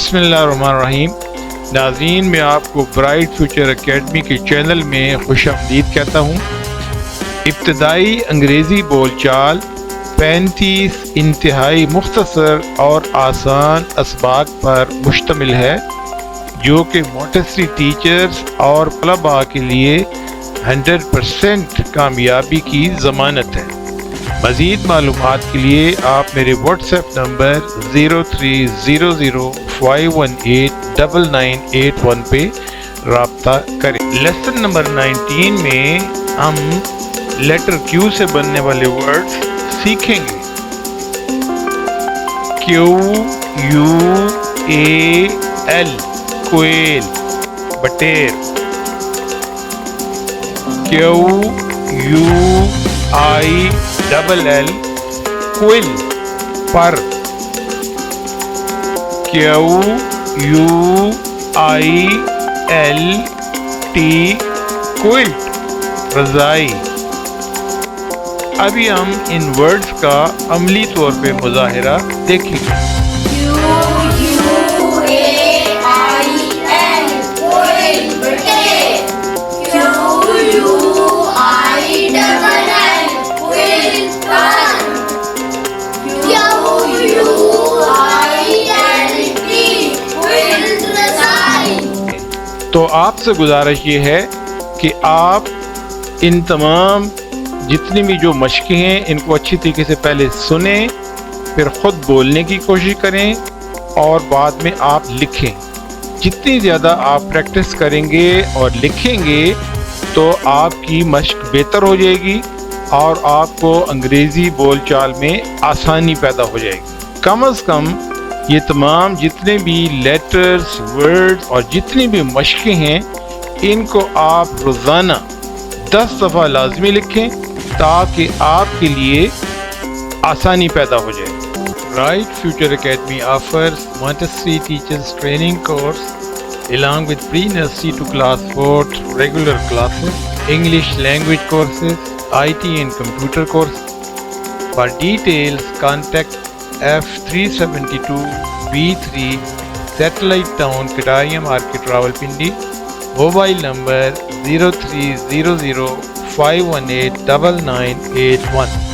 बिस्मिल्लाहिर्रहमानिर्रहीम। नाज़रीन, मैं आपको ब्राइट फ्यूचर एकेडमी के चैनल में खुश आमदीद कहता हूँ। इब्तदाई अंग्रेज़ी बोलचाल 35 इंतहाई मुख्तसर और आसान असबाक पर मुश्तमिल है, जो कि मोंटेसरी टीचर्स और तलबा के लिए 100% कामयाबी की ज़मानत है। मज़ीद मालूमात के लिए आप मेरे व्हाट्सएप नंबर 0300518991 पे रब्ता करें। लेसन नंबर 19 में हम लेटर क्यू से बनने वाले वर्ड्स सीखेंगे। QUAL कोयल, बटेर। QUILL क्विल, पर। QUILT क्विल्ट, रज़ाई। अभी हम इन वर्ड्स का अमली तौर पे मुज़ाहिरा देखेंगे। तो आपसे गुजारिश ये है कि आप इन तमाम जितनी भी जो मशक़ें हैं इनको अच्छी तरीके से पहले सुनें, फिर ख़ुद बोलने की कोशिश करें और बाद में आप लिखें। जितनी ज़्यादा आप प्रैक्टिस करेंगे और लिखेंगे तो आपकी मशक़ बेहतर हो जाएगी और आपको अंग्रेज़ी बोलचाल में आसानी पैदा हो जाएगी। कम अज़ कम ये तमाम जितने भी लेटर्स, वर्ड्स और जितनी भी मशक़ें हैं इनको आप रोज़ाना 10 दफ़ा लाजमी लिखें ताकि आपके लिए आसानी पैदा हो जाए। Bright future academy offers Montessori teachers training course along with pre-nursery to class 4 regular classes, English language courses, IT and computer courses. For details, contact F372B3 Satellite Town, Kadaria Market, Rawalpindi. Mobile number 0300 518 9981.